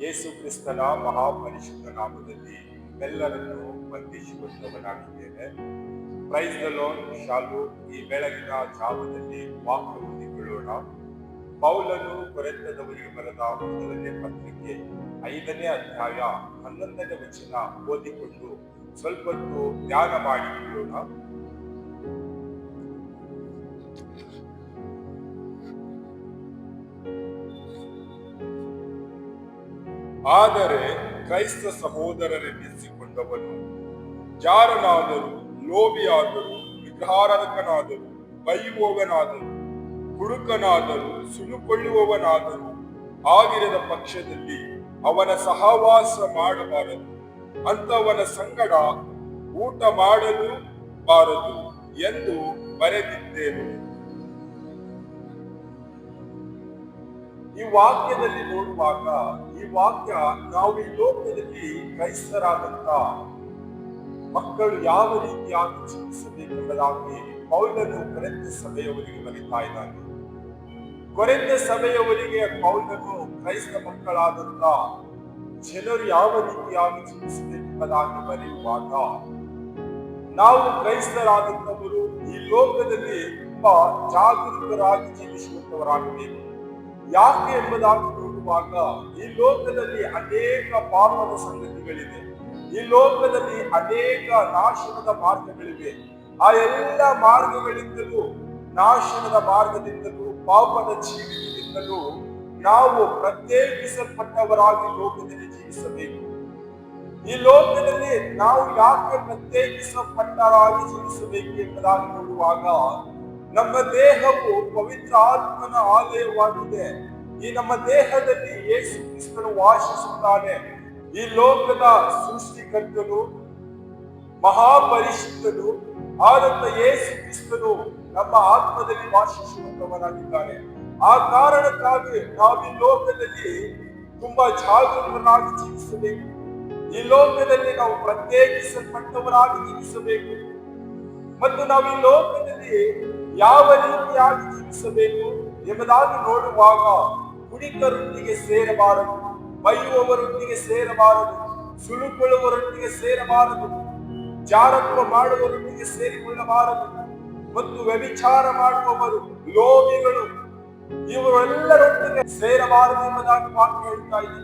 ಯೇಸು ಕ್ರಿಸ್ತನ ಮಹಾಪರಿಶುದ್ಧ ನಾಮದಲ್ಲಿ ಎಲ್ಲರನ್ನು ವಂದಿಸಿಕೊಳ್ಳುವವನಾಗಿದ್ದೇನೆ. Praise the lord. ಶಾಲು. ಈ ಬೆಳಗಿನ ಜಾವದಲ್ಲಿ ವಾಕ್ಯ ಓದಿಕೊಳ್ಳೋಣ. ಪೌಲನು ಕೊರಿಂಥದವರಿಗೆ ಬರೆದ ಮೊದಲನೇ ಪತ್ರಿಕೆ 5ನೇ ಅಧ್ಯಾಯ 11ನೇ ವಚನ ಓದಿಕೊಂಡು ಸ್ವಲ್ಪ ಹೊತ್ತು ಧ್ಯಾನ ಮಾಡಿಕೊಳ್ಳೋಣ. ಆದರೆ ಕ್ರೈಸ್ತ ಸಹೋದರರೆನ್ನಿಸಿಕೊಂಡವನು ಜಾರನಾದರೂ, ಲೋಭಿಯಾದರೂ, ವಿಗ್ರಹಾರಾಧಕನಾದರೂ, ಬೈಯುವವನಾದರೂ, ಕುಡುಕನಾದರೂ, ಸುಲುಕೊಳ್ಳುವವನಾದರೂ ಆಗಿರದ ಪಕ್ಷದಲ್ಲಿ ಅವನ ಸಹವಾಸ ಮಾಡಬಾರದು, ಅಂತವನ ಸಂಗಡ ಊಟ ಮಾಡಲು ಬಾರದು ಎಂದು ಬರೆದಿದ್ದೇನೆ. ಈ ವಾಕ್ಯದಲ್ಲಿ ನೋಡುವಾಗ ಈ ವಾಕ್ಯ ನಾವು ಈ ಲೋಕದಲ್ಲಿ ಕ್ರೈಸ್ತರಾದಂತ ಮಕ್ಕಳು ಯಾವ ರೀತಿಯಾಗಿ ಜೀವಿಸಬೇಕೆಂಬುದಾಗಿ ಪೌಲನು ಕೊರಿಂಥ ಸಭೆಯವರಿಗೆ ಬರೀತಾ ಇದ್ದಾನೆ. ಕೊರಿಂಥ ಸಭೆಯವರಿಗೆ ಪೌಲನು ಕ್ರೈಸ್ತ ಮಕ್ಕಳಾದಂತ ಜನರು ಯಾವ ರೀತಿಯಾಗಿ ಜೀವಿಸಬೇಕೆಂಬುದಾಗಿ ಬರೆಯುವಾಗ ನಾವು ಕ್ರೈಸ್ತರಾದಂತವರು ಈ ಲೋಕದಲ್ಲಿ ತುಂಬಾ ಜಾಗರೂಕರಾಗಿ ಜೀವಿಸುವಂತವರಾಗಬೇಕು. ಯಾಕೆ ಎಂಬುದಾಗಿ ನೋಡುವಾಗ ಈ ಲೋಕದಲ್ಲಿ ಅನೇಕ ಪಾಪದ ಸಂಗತಿಗಳಿವೆ, ಈ ಲೋಕದಲ್ಲಿ ಅನೇಕ ನಾಶನದ ಮಾರ್ಗಗಳಿವೆ. ಆ ಎಲ್ಲ ಮಾರ್ಗಗಳಿಂದಲೂ, ನಾಶನದ ಮಾರ್ಗದಿಂದಲೂ, ಪಾಪದ ಜೀವಿತದಿಂದಲೂ ನಾವು ಪ್ರತ್ಯೇಕಿಸಲ್ಪಟ್ಟವರಾಗಿ ಲೋಕದಲ್ಲಿ ಜೀವಿಸಬೇಕು. ಈ ಲೋಕದಲ್ಲಿ ನಾವು ಯಾಕೆ ಪ್ರತ್ಯೇಕಿಸಲ್ಪಟ್ಟವರಾಗಿ ಜೀವಿಸಬೇಕು ಎಂಬುದಾಗಿ ನೋಡುವಾಗ ನಮ್ಮ ದೇಹವು ಪವಿತ್ರ ಆತ್ಮನ ಆಲಯವಾಗಿದೆ. ಈ ನಮ್ಮ ದೇಹದಲ್ಲಿ ಯೇಸು ಕ್ರಿಸ್ತನು ವಾಸಿಸುತ್ತಾನೆ. ಈ ಲೋಕದ ಸೃಷ್ಟಿಕರ್ತನು, ಮಹಾಪರಿಶುದ್ಧನು ಆದಂತ ಯೇಸು ಕ್ರಿಸ್ತನು ನಮ್ಮ ಆತ್ಮದಲ್ಲಿ ವಾಸಿಸುವಂತವನಾಗಿದ್ದಾನೆ. ಆ ಕಾರಣಕ್ಕಾಗಿ ನಾವು ಈ ಲೋಕದಲ್ಲಿ ತುಂಬಾ ಜಾಗರೂಕರಾಗಿ ಜೀವಿಸಬೇಕು. ಈ ಲೋಕದಲ್ಲಿ ನಾವು ಪ್ರತ್ಯೇಕಿಸಲ್ಪಟ್ಟವರಾಗಿ ಜೀವಿಸಬೇಕು. ಮತ್ತು ನಾವು ಈ ಲೋಕದಲ್ಲಿ ಯಾವ ರೀತಿಯಾಗಿ ಜೀವಿಸಬೇಕು ಎಂಬುದಾಗಿ ನೋಡುವಾಗ ಕುಡಿಕರೊಟ್ಟಿಗೆ ಸೇರಬಾರದು, ಬೈಯುವವರೊಟ್ಟಿಗೆ ಸೇರಬಾರದು, ಸುಳುಕೊಳ್ಳುವವರೊಟ್ಟಿಗೆ ಸೇರಬಾರದು, ಜಾರತ್ವ ಮಾಡುವವರೊಟ್ಟಿಗೆ ಸೇರಿಕೊಳ್ಳಬಾರದು, ಮತ್ತು ವ್ಯಭಿಚಾರ ಮಾಡುವವರು, ಲೋಭಿಗಳು ಇವರೆಲ್ಲರೊಟ್ಟಿಗೆ ಸೇರಬಾರದು ಎಂಬುದಾಗಿ ವಾಕ್ಯ ಹೇಳ್ತಾ ಇದೆ.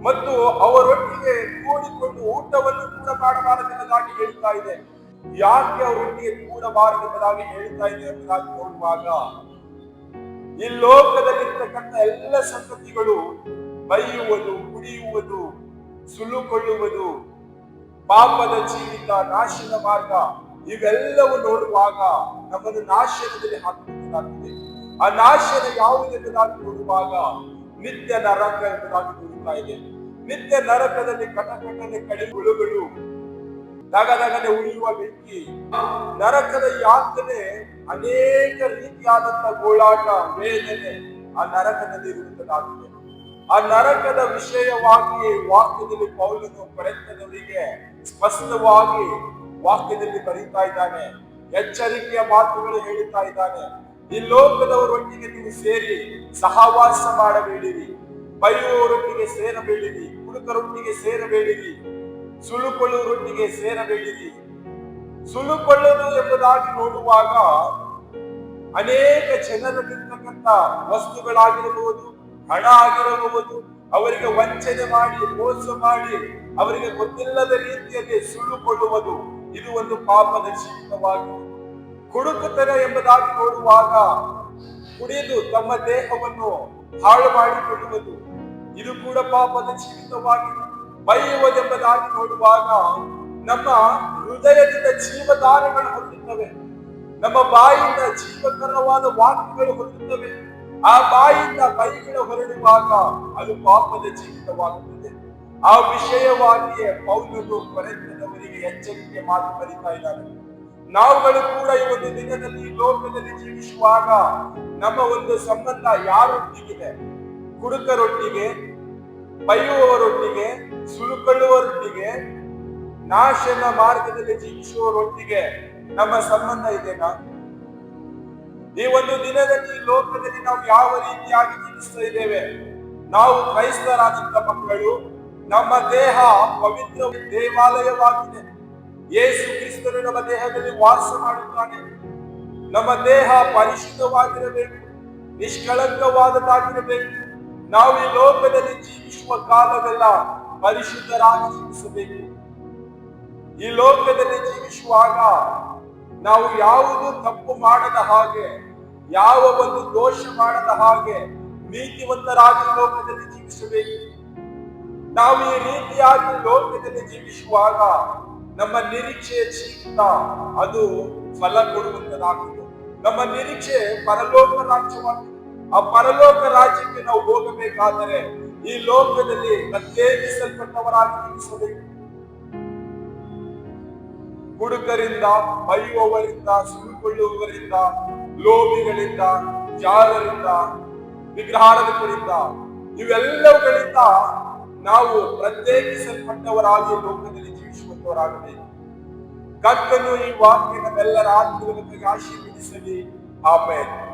ಮತ್ತು ಅವರೊಟ್ಟಿಗೆ ಕೂಡಿಕೊಂಡು ಊಟವನ್ನು ಕೂಡ ಮಾಡಬಾರದು ಎಂಬುದಾಗಿ ಹೇಳ್ತಾ ಇದೆ. ಯಾಕೆ ಅವರೊಟ್ಟಿಗೆ ಕೂಡಬಾರದು ಎಂಬುದಾಗಿ ಹೇಳ್ತಾ ಇದೆ ಎಂಬುದಾಗಿ ನೋಡುವಾಗ ಈ ಲೋಕದಲ್ಲಿರ್ತಕ್ಕಂಥ ಎಲ್ಲ ಸಂಗತಿಗಳು, ಬೈಯುವುದು, ಕುಡಿಯುವುದು, ಸುಲುಕೊಳ್ಳುವುದು, ಪಾಪದ ಜೀವಿತ, ನಾಶದ ಮಾರ್ಗ, ಇವೆಲ್ಲವೂ ನೋಡುವಾಗ ನಮ್ಮನ್ನು ನಾಶನದಲ್ಲಿ ಹಾಕಬೇಕಾಗಿದೆ. ಆ ನಾಶನ ಯಾವುದೆಂಬುದಾಗಿ ನೋಡುವಾಗ ನಿತ್ಯ ನರಕ ಎಂಬುದಾಗಿ ನೋಡುತ್ತಾ ಇದೆ. ನಿತ್ಯ ನರಕದಲ್ಲಿ ಕಟಕಟನೆ ಕಡಿಹುಳುಗಳು, ದಗದಗನೆ ಉಳಿಯುವ ಬೆಂಕಿ, ನರಕದ ಯಾತನೆ, ಅನೇಕ ರೀತಿಯಾದಂತಹ ಗೋಳಾಟ, ವೇದನೆ ಆ ನರಕದಲ್ಲಿ ಇರುವಂತದ್ದಾಗಿದೆ. ಆ ನರಕದ ವಿಷಯವಾಗಿ ವಾಕ್ಯದಲ್ಲಿ ಪೌಲನು ಕೊರಿಂಥದವರಿಗೆ ಸ್ಪಷ್ಟವಾಗಿ ವಾಕ್ಯದಲ್ಲಿ ಬರೀತಾ ಇದ್ದಾನೆ. ಎಚ್ಚರಿಕೆಯ ಮಾತುಗಳು ಹೇಳುತ್ತಾ ಇದ್ದಾನೆ. ಈ ಲೋಕದವರೊಟ್ಟಿಗೆ ನೀವು ಸೇರಿ ಸಹವಾಸ ಮಾಡಬೇಡಿರಿ, ಬೈಯುವವರೊಟ್ಟಿಗೆ ಸೇರಬೇಡಿರಿ, ಕುಡುಕರೊಟ್ಟಿಗೆ ಸೇರಬೇಡಿರಿ, ಸುಳುಕೊಳ್ಳುವರೊಟ್ಟಿಗೆ ಸೇರಬೇಡಿರಿ. ಸುಳುಕೊಳ್ಳಲು ಎಂಬುದಾಗಿ ನೋಡುವಾಗ ಅನೇಕ ಜನರಲ್ಲಿರ್ತಕ್ಕಂಥ ವಸ್ತುಗಳಾಗಿರಬಹುದು, ಹಣ ಆಗಿರಬಹುದು, ಅವರಿಗೆ ವಂಚನೆ ಮಾಡಿ, ಮೋಸ ಮಾಡಿ, ಅವರಿಗೆ ಗೊತ್ತಿಲ್ಲದ ರೀತಿಯಲ್ಲಿ ಸುಳ್ಳುಕೊಳ್ಳುವುದು, ಇದು ಒಂದು ಪಾಪದ ಜೀವಿತವಾಗಿದೆ. ಕುಡುಕುತನ ಎಂಬುದಾಗಿ ನೋಡುವಾಗ ಕುಡಿದು ತಮ್ಮ ದೇಹವನ್ನು ಹಾಳು ಮಾಡಿಕೊಳ್ಳುವುದು, ಇದು ಕೂಡ ಪಾಪದ ಜೀವಿತವಾಗಿದೆ. ಬೈಯುವುದೆಂಬುದಾಗಿ ನೋಡುವಾಗ ನಮ್ಮ ಹೃದಯದಿಂದ ಜೀವಧಾರೆಗಳು ಹೊರಡುತ್ತವೆ, ನಮ್ಮ ಬಾಯಿಂದ ಜೀವಕರವಾದ ವಾಕ್ಯಗಳು ಹೊರಡುತ್ತವೆ. ಆ ಬಾಯಿಂದ ಬೈಗಳು ಹೊರಡುವಾಗ ಅದು ಪಾಪದ ಜೀವಿತವಾಗುತ್ತದೆ. ಆ ವಿಷಯವಾಗಿಯೇ ಪೌಲನು ಕೊರಿಂಥದವರಿಗೆ ಎಚ್ಚರಿಕೆ ಮಾತು ಬರೀತಾ ಇದ್ದಾನೆ. ನಾವುಗಳು ಕೂಡ ಈ ಒಂದು ದಿನದಲ್ಲಿ ಲೋಕದಲ್ಲಿ ಜೀವಿಸುವಾಗ ನಮ್ಮ ಒಂದು ಸಂಬಂಧ ಯಾರೊಟ್ಟಿಗಿದೆ? ಕುಡುಕರೊಟ್ಟಿಗೆ, ಬೈಯುವವರೊಟ್ಟಿಗೆ, ಸುಳುಕೊಳ್ಳುವವರೊಟ್ಟಿಗೆ, ನಾಶನ ಮಾರ್ಗದಲ್ಲಿ ಜೀವಿಸುವವರೊಟ್ಟಿಗೆ ನಮ್ಮ ಸಂಬಂಧ ಇದೆನಾ? ಈ ಒಂದು ದಿನದಲ್ಲಿ ಲೋಕದಲ್ಲಿ ನಾವು ಯಾವ ರೀತಿಯಾಗಿ ಜೀವಿಸ್ತಾ ಇದ್ದೇವೆ? ನಾವು ಕ್ರೈಸ್ತರಾದಂತ ಮಕ್ಕಳು, ನಮ್ಮ ದೇಹ ಪವಿತ್ರ ದೇವಾಲಯವಾಗಿದೆ. ಯೇಸು ಕ್ರಿಸ್ತನು ನಮ್ಮ ದೇಹದಲ್ಲಿ ವಾಸ ಮಾಡುತ್ತಾನೆ. ನಮ್ಮ ದೇಹ ಪರಿಶುದ್ಧವಾಗಿರಬೇಕು, ನಿಷ್ಕಳಂಕವಾದದ್ದಾಗಿರಬೇಕು. ನಾವು ಈ ಲೋಕದಲ್ಲಿ ಜೀವಿಸುವ ಕಾಲವೆಲ್ಲ ಪರಿಶುದ್ಧರಾಗಿ ಜೀವಿಸಬೇಕು. ಈ ಲೋಕದಲ್ಲಿ ಜೀವಿಸುವಾಗ ನಾವು ಯಾವುದು ತಪ್ಪು ಮಾಡದ ಹಾಗೆ, ಯಾವ ಒಂದು ದೋಷ ಮಾಡದ ಹಾಗೆ ನೀತಿವಂತರಾಗಿ ಲೋಕದಲ್ಲಿ ಜೀವಿಸಬೇಕು. ನಾವು ಈ ರೀತಿಯಾಗಿ ಲೋಕದಲ್ಲಿ ಜೀವಿಸುವಾಗ ನಮ್ಮ ನಿರೀಕ್ಷೆಯ ಜೀವಿತ ಅದು ಫಲ ಕೊಡುವಂತದಾಗಿದೆ. ನಮ್ಮ ನಿರೀಕ್ಷೆ ಪರಲೋಕ ರಾಜ್ಯವಾಗಿದೆ. ಆ ಪರಲೋಕ ರಾಜ್ಯಕ್ಕೆ ನಾವು ಹೋಗಬೇಕಾದರೆ ಈ ಲೋಕದಲ್ಲಿ ಪ್ರತ್ಯೇಕಿಸಲ್ಪಟ್ಟವರಾಗಿ ಜೀವಿಸಬೇಕು. ಹುಡುಗರಿಂದ, ಬೈಯುವವರಿಂದ, ಸುಳ್ಳುಕೊಳ್ಳುವವರಿಂದ, ಲೋಭಿಗಳಿಂದ, ಜಾರರಿಂದ, ವಿಗ್ರಹಾರಾಧಕರಿಂದ, ಇವೆಲ್ಲವುಗಳಿಂದ ನಾವು ಪ್ರತ್ಯೇಕಿಸಲ್ಪಟ್ಟವರಾಗಿ ಲೋಕದಲ್ಲಿ ಜೀವಿಸುವಂತವರಾಗಬೇಕು. ಕರ್ತನು ಈ ವಾಕ್ಯ ನಮ್ಮೆಲ್ಲರ ಆತ್ಮೀಯವಾಗಿ ಆಶೀರ್ವದಿಸಲಿ. ಆಮೆನ್.